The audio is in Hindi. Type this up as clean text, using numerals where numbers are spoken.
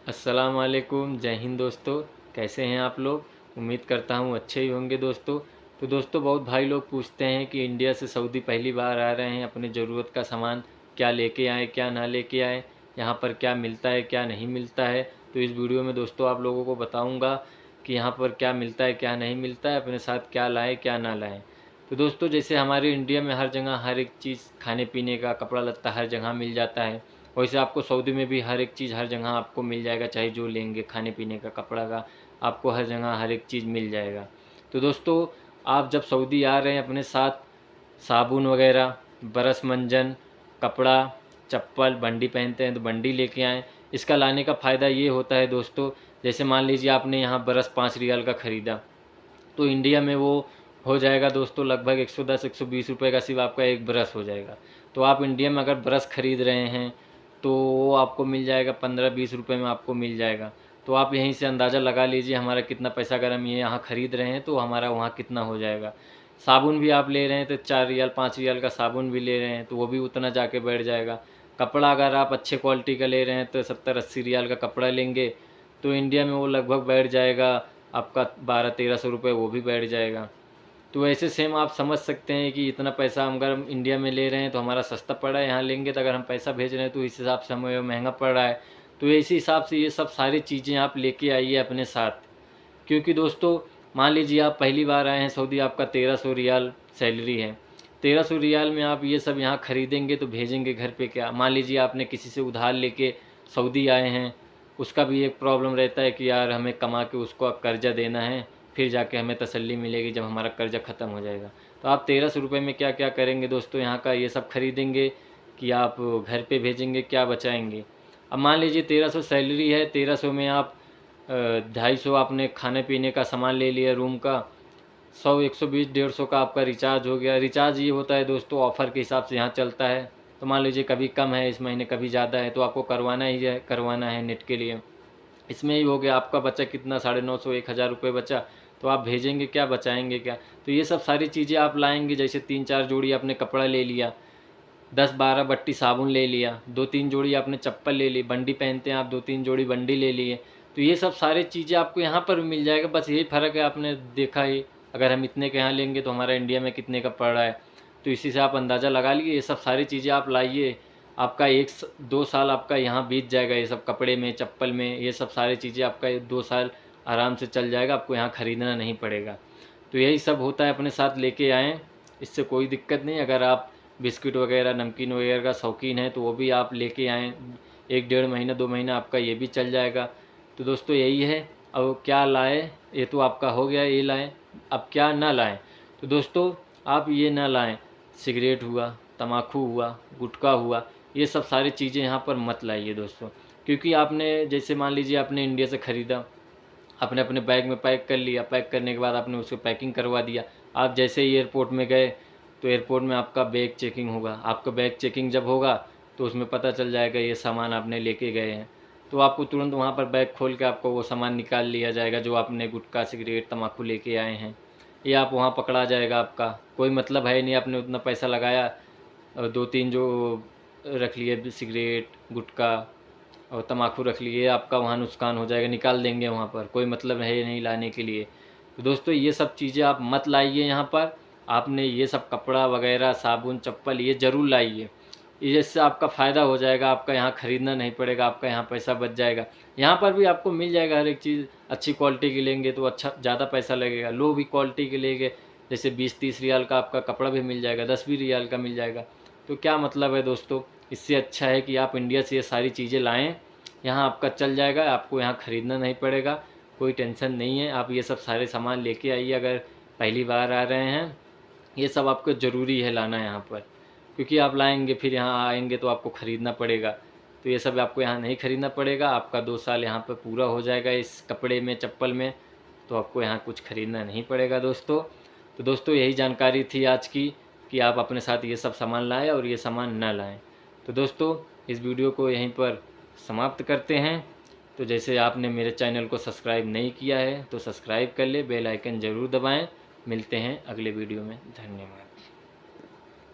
अस्सलाम वालेकुम, जय हिंद दोस्तों। कैसे हैं आप लोग? उम्मीद करता हूँ अच्छे ही होंगे दोस्तों। तो दोस्तों बहुत भाई लोग पूछते हैं कि इंडिया से सऊदी पहली बार आ रहे हैं, अपनी ज़रूरत का सामान क्या लेके आएँ क्या ना लेके आएँ, यहाँ पर क्या मिलता है क्या नहीं मिलता है। तो इस वीडियो में दोस्तों आप लोगों को बताऊँगा कि यहाँ पर क्या मिलता है क्या नहीं मिलता है, अपने साथ क्या लाएँ क्या ना लाएँ। तो दोस्तों जैसे हमारे इंडिया में हर जगह हर एक चीज़ खाने पीने का, कपड़ा लत्ता हर जगह मिल जाता है, वैसे आपको सऊदी में भी हर एक चीज़ हर जगह आपको मिल जाएगा। चाहे जो लेंगे खाने पीने का, कपड़ा का, आपको हर जगह हर एक चीज़ मिल जाएगा। तो दोस्तों आप जब सऊदी आ रहे हैं अपने साथ साबुन वगैरह, ब्रश, मंजन, कपड़ा, चप्पल, बंडी पहनते हैं तो बंडी लेके आएँ। इसका लाने का फ़ायदा ये होता है दोस्तों, जैसे मान लीजिए आपने यहाँ ब्रश 5 रियाल का ख़रीदा, तो इंडिया में वो हो जाएगा दोस्तों लगभग 110-120 रुपये का सिर्फ आपका एक ब्रश हो जाएगा। तो आप इंडिया में अगर ब्रश ख़रीद रहे हैं तो वो आपको मिल जाएगा 15-20 रुपये में आपको मिल जाएगा। तो आप यहीं से अंदाज़ा लगा लीजिए हमारा कितना पैसा, अगर हम ये यहाँ ख़रीद रहे हैं तो हमारा वहाँ कितना हो जाएगा। साबुन भी आप ले रहे हैं तो 4 रियाल 5 रियाल का साबुन भी ले रहे हैं तो वो भी उतना जाके बैठ जाएगा। कपड़ा अगर आप अच्छे क्वालिटी का ले रहे हैं तो 70-80 रियाल का कपड़ा लेंगे तो इंडिया में वो लगभग बैठ जाएगा आपका 1200-1300 रुपये, वो भी बैठ जाएगा। तो ऐसे सेम आप समझ सकते हैं कि इतना पैसा हम अगर हम इंडिया में ले रहे हैं तो हमारा सस्ता पड़ रहा है, यहाँ लेंगे तो अगर हम पैसा भेज रहे हैं तो इस हिसाब से हमें महंगा पड़ रहा है। तो इसी हिसाब से ये सब सारी चीज़ें आप लेके आइए अपने साथ, क्योंकि दोस्तों मान लीजिए आप पहली बार आए हैं सऊदी, आपका 1300 रियाल सैलरी है। 1300 रियाल में आप ये सब यहाँ ख़रीदेंगे तो भेजेंगे घर पे क्या? मान लीजिए आपने किसी से उधार लेके सऊदी आए हैं, उसका भी एक प्रॉब्लम रहता है कि यार हमें कमा के उसको अब कर्ज़ा देना है, फिर जाके हमें तसल्ली मिलेगी जब हमारा कर्ज़ा ख़त्म हो जाएगा। तो आप 1300 रुपये में क्या क्या करेंगे दोस्तों, यहाँ का ये सब खरीदेंगे कि आप घर पे भेजेंगे, क्या बचाएंगे? अब मान लीजिए 1300 सैलरी है, 1300 में आप 250 आपने खाने पीने का सामान ले लिया रूम का, 100 120 150 का आपका रिचार्ज हो गया। रिचार्ज ये होता है दोस्तों ऑफ़र के हिसाब से यहाँ चलता है, तो मान लीजिए कभी कम है इस महीने, कभी ज़्यादा है, तो आपको करवाना है नेट के लिए। इसमें ही हो गया आपका बचा कितना, 950 1000 रुपये बचा। तो आप भेजेंगे क्या, बचाएंगे क्या? तो ये सब सारी चीज़ें आप लाएंगे। जैसे 3-4 जोड़ी आपने कपड़ा ले लिया, 10-12 बट्टी साबुन ले लिया, 2-3 जोड़ी आपने चप्पल ले ली, बंडी पहनते हैं आप 2-3 जोड़ी बंडी ले लिए। तो ये सब सारी चीज़ें आपको यहाँ पर मिल जाएगा। बस यही फ़र्क है, आपने देखा ही, अगर हम इतने के यहाँ लेंगे तो हमारा इंडिया में कितने का पड़ रहा है। तो इसी से आप अंदाज़ा लगा लीजिए। ये सब सारी चीज़ें आप लाइए, आपका 1-2 साल आपका यहाँ बीत जाएगा। ये सब कपड़े में, चप्पल में, ये सब सारी चीज़ें आपका 2 साल आराम से चल जाएगा, आपको यहाँ ख़रीदना नहीं पड़ेगा। तो यही सब होता है, अपने साथ लेके आएँ, इससे कोई दिक्कत नहीं। अगर आप बिस्किट वगैरह, नमकीन वगैरह का शौकीन है तो वो भी आप लेके आएँ, 1-1.5 महीना 2 महीना आपका ये भी चल जाएगा। तो दोस्तों यही है। अब क्या लाएँ, ये तो आपका हो गया, ये लाएँ। अब क्या ना लाएँ, तो दोस्तों आप ये ना लाएँ, सिगरेट हुआ, तम्बाकू हुआ, गुटखा हुआ, ये सब सारी चीज़ें यहाँ पर मत लाइए दोस्तों। क्योंकि आपने जैसे मान लीजिए आपने इंडिया से ख़रीदा, आपने अपने बैग में पैक कर लिया, पैक करने के बाद आपने उसको पैकिंग करवा दिया। आप जैसे ही एयरपोर्ट में गए तो एयरपोर्ट में आपका बैग चेकिंग होगा। आपका बैग चेकिंग जब होगा तो उसमें पता चल जाएगा ये सामान आपने लेके गए हैं। तो आपको तुरंत वहाँ पर बैग खोल के आपको वो सामान निकाल लिया जाएगा जो आपने गुटखा, सिगरेट, तम्बाकू लेके आए हैं। ये आप वहाँ पकड़ा जाएगा। आपका कोई मतलब है नहीं, आपने उतना पैसा लगाया और 2-3 जो रख लिए सिगरेट, गुटखा और तम्बाकू रख लिए, आपका वहाँ नुकसान हो जाएगा, निकाल देंगे वहाँ पर। कोई मतलब है नहीं लाने के लिए। तो दोस्तों ये सब चीज़ें आप मत लाइए यहाँ पर। आपने ये सब कपड़ा वगैरह, साबुन, चप्पल ये ज़रूर लाइए। इससे आपका फ़ायदा हो जाएगा, आपका यहाँ ख़रीदना नहीं पड़ेगा, आपका यहाँ पैसा बच जाएगा। यहाँ पर भी आपको मिल जाएगा हर एक चीज़। अच्छी क्वालिटी की लेंगे तो अच्छा ज़्यादा पैसा लगेगा, लो भी क्वालिटी के लेंगे जैसे 20-30 रियाल का आपका कपड़ा भी मिल जाएगा, 10-20 रियाल का मिल जाएगा। तो क्या मतलब है दोस्तों, इससे अच्छा है कि आप इंडिया से ये सारी चीज़ें लाएँ, यहाँ आपका चल जाएगा, आपको यहाँ ख़रीदना नहीं पड़ेगा, कोई टेंशन नहीं है। आप ये सब सारे सामान लेके आइए अगर पहली बार आ रहे हैं। ये सब आपको ज़रूरी है लाना यहाँ पर, क्योंकि आप लाएंगे फिर यहाँ आएंगे तो आपको ख़रीदना पड़ेगा। तो ये सब आपको यहाँ नहीं ख़रीदना पड़ेगा, आपका 2 साल यहाँ पर पूरा हो जाएगा इस कपड़े में, चप्पल में। तो आपको यहाँ कुछ ख़रीदना नहीं पड़ेगा दोस्तों। तो दोस्तों यही जानकारी थी आज की कि आप अपने साथ ये सब सामान लाएँ और ये सामान ना लाएँ। तो दोस्तों इस वीडियो को यहीं पर समाप्त करते हैं। तो जैसे आपने मेरे चैनल को सब्सक्राइब नहीं किया है तो सब्सक्राइब कर ले, बेल आइकन ज़रूर दबाएं। मिलते हैं अगले वीडियो में। धन्यवाद।